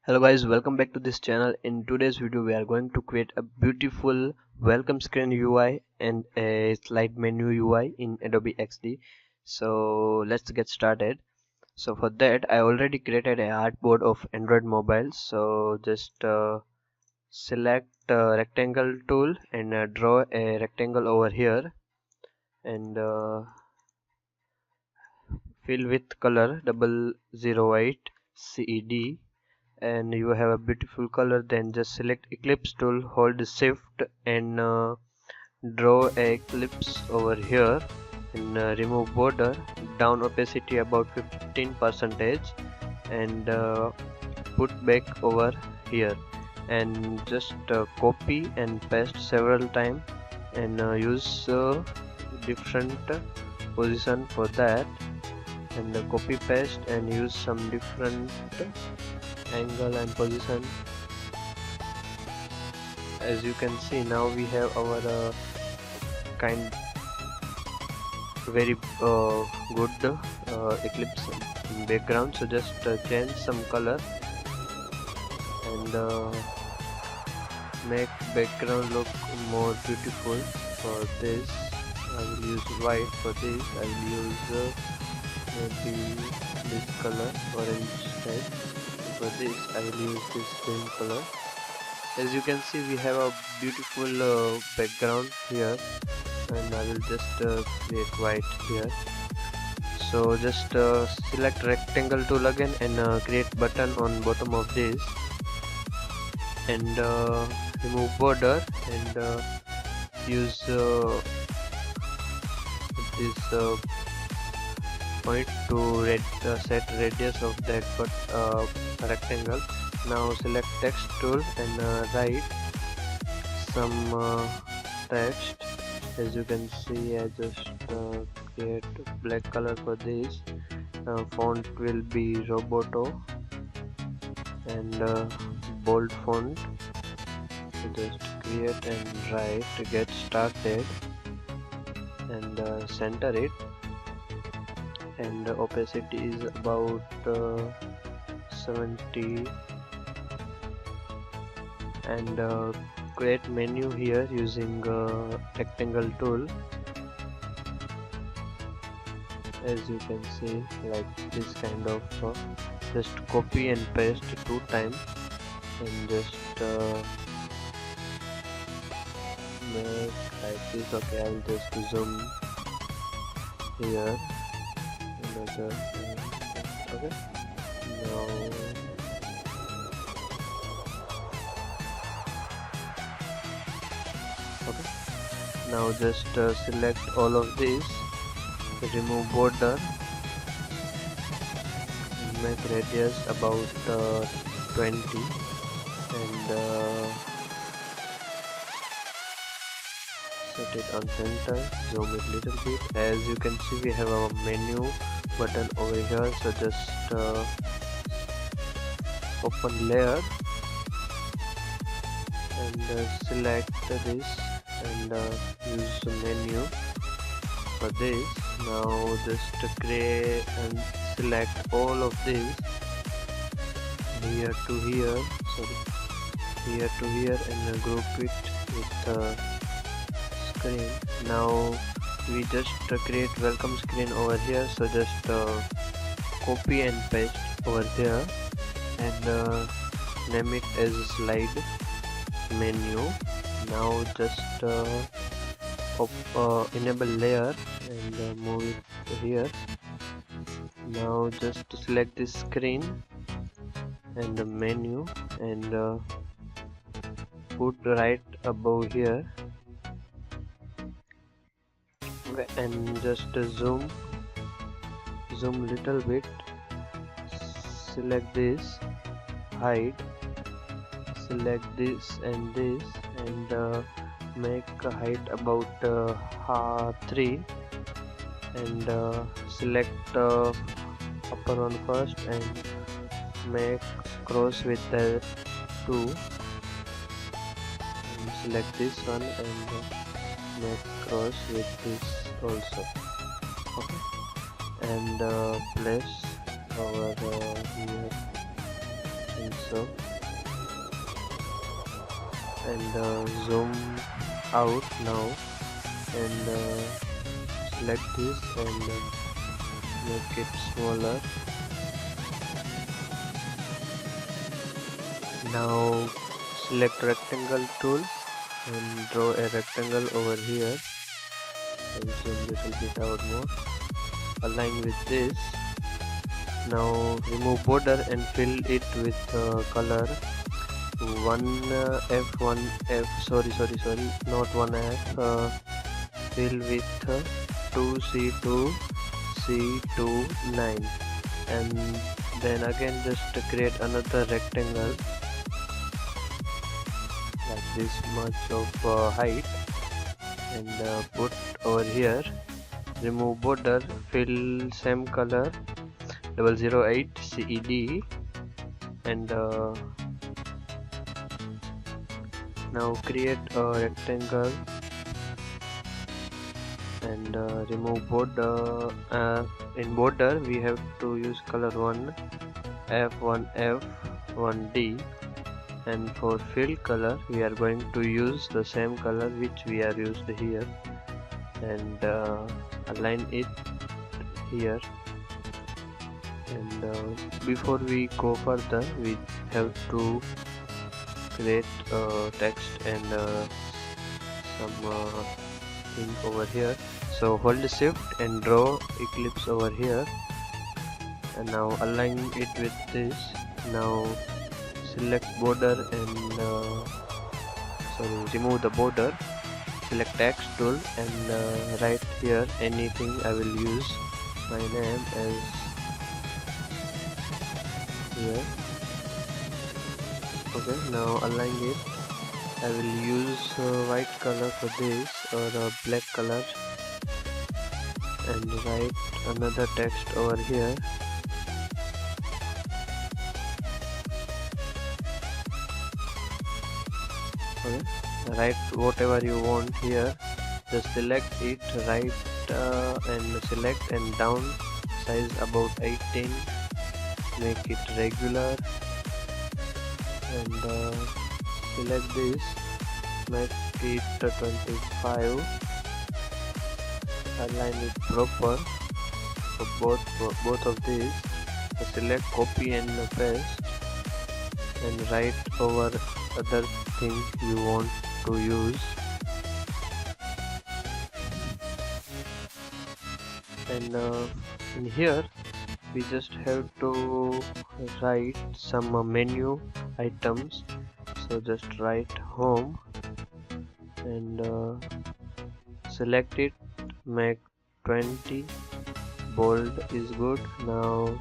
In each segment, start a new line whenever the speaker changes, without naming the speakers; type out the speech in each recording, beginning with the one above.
Hello guys, welcome back to this channel. In today's video we are going to create a beautiful welcome screen UI and a slide menu UI in Adobe XD. So let's get started. So for that I already created a artboard of Android mobile. So just select rectangle tool and draw a rectangle over here and fill with color 008 CED, and you have a beautiful color. Then just select ellipse tool, hold shift and draw a ellipse over here and remove border, down opacity about 15 percentage, and put back over here and just copy and paste several times and use different position for that, and copy paste and use some different angle and position. As you can see, now we have our kind very good eclipse background. So just change some color and make background look more beautiful. For this I will use white. For this I will use maybe this color, orange type. For this I will use this green color. As you can see, we have a beautiful background here, and I will just create white here. So just select rectangle tool again and create button on bottom of this, and remove border and use this point to set radius of that rectangle. Now select text tool and write some text. As you can see, I just create black color for this. Font will be Roboto and bold font. So just create and write get started and center it, and opacity is about 70, and create menu here using rectangle tool. As you can see, like this kind of just copy and paste 2 times and just make like this. Okay, I'll just zoom here. Another, okay, now okay, now just select all of these, remove border and make radius about 20, and set it on center, zoom it little bit. As you can see, we have our menu button over here. So just open layer and select this and use the menu for this. Now just create and select all of these here to here, sorry, here to here, and group it with screen. Now we just create welcome screen over here. So just copy and paste over here and name it as slide menu. Now just enable layer and move it here. Now just select this screen and the menu and put right above here. Okay, and just zoom little bit, select this, hide, select this and this, and make a height about 3, and select upper one first and make cross with the 2, and select this one and make cross with this also. Okay, and place our here and so, and zoom out now, and select this and make it smaller. Now select rectangle tool and draw a rectangle over here, and zoom little bit out more, align with this. Now remove border and fill it with color 1F, 1F, sorry, not 1F, fill with 2C2, C29, and then again just create another rectangle like this much of height, and put over here. Remove border, fill same color 008 CED, and now create a rectangle and remove border. In border we have to use color 1F, 1F, 1D, and for fill color we are going to use the same color which we are used here, and align it here. And before we go further, we have to create text and some thing over here. So hold shift and draw ellipse over here, and now align it with this. Now select border and remove the border, select text tool and write here anything. I will use my name as here. Okay, now align it. I will use white color for this, or black color, and write another text over here. Okay, write whatever you want here. Just select it, right and select, and down size about 18, make it regular, and select this, make it 25, align it proper for both of these. Select copy and paste, and write over other thing you want to use, and in here we just have to write some menu items. So just write home and select it, make 20, bold is good. Now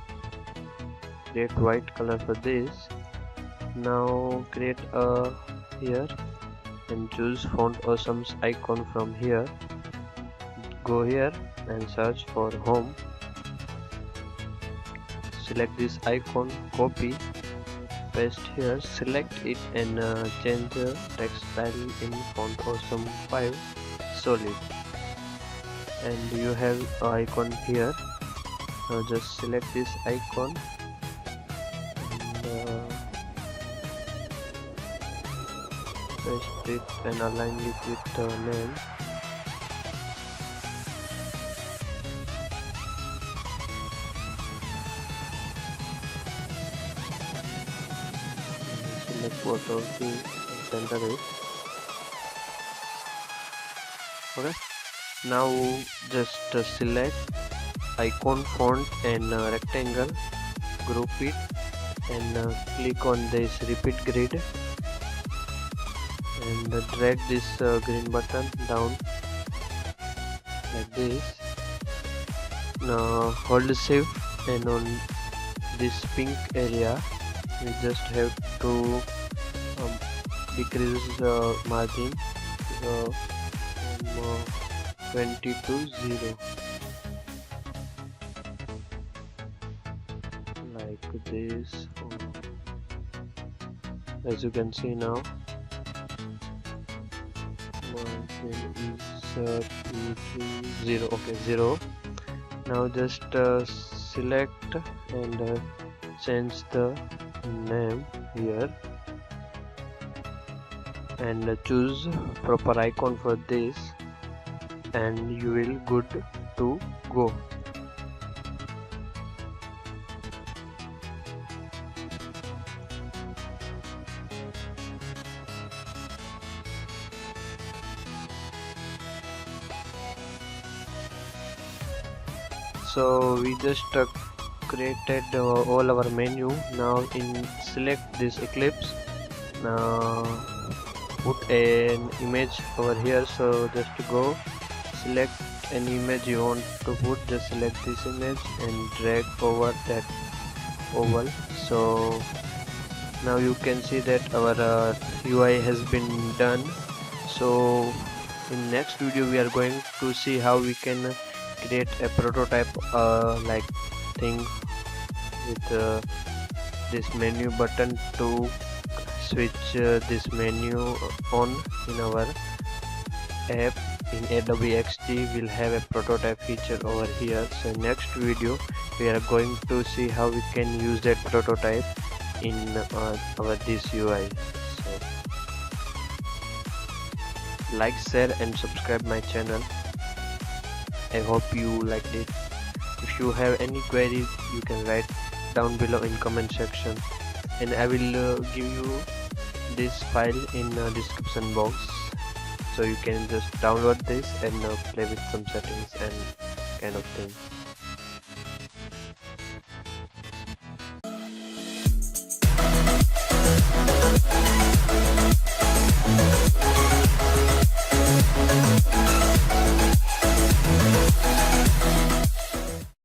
create white color for this. Now create a here and choose font awesome's icon from here. Go here and search for home, select this icon, copy, paste here, select it and change the text style in font awesome 5 solid, and you have an icon here. Now just select this icon and paste it and align it with the name. Select both of these and center it. Okay, now just select icon, font and rectangle, group it and click on this repeat grid and drag this green button down like this. Now hold shift, and on this pink area we just have to decrease the margin from 20 to 0 like this. As you can see now, margin is 2, 3, 0. Okay, 0. Now just select and change the name here and choose proper icon for this, and you will good to go. So we just created all our menu. Now in select this eclipse, now put an image over here. So just to go select an image you want to put, just select this image and drag over that oval. So now you can see that our UI has been done. So in next video we are going to see how we can create a prototype like thing with this menu button to switch this menu on in our app. In Adobe XD we'll have a prototype feature over here. So next video we are going to see how we can use that prototype in our this UI. So like, share and subscribe my channel. I hope you liked it. If you have any queries you can write down below in comment section, and I will give you this file in description box, so you can just download this and play with some settings and kind of thing.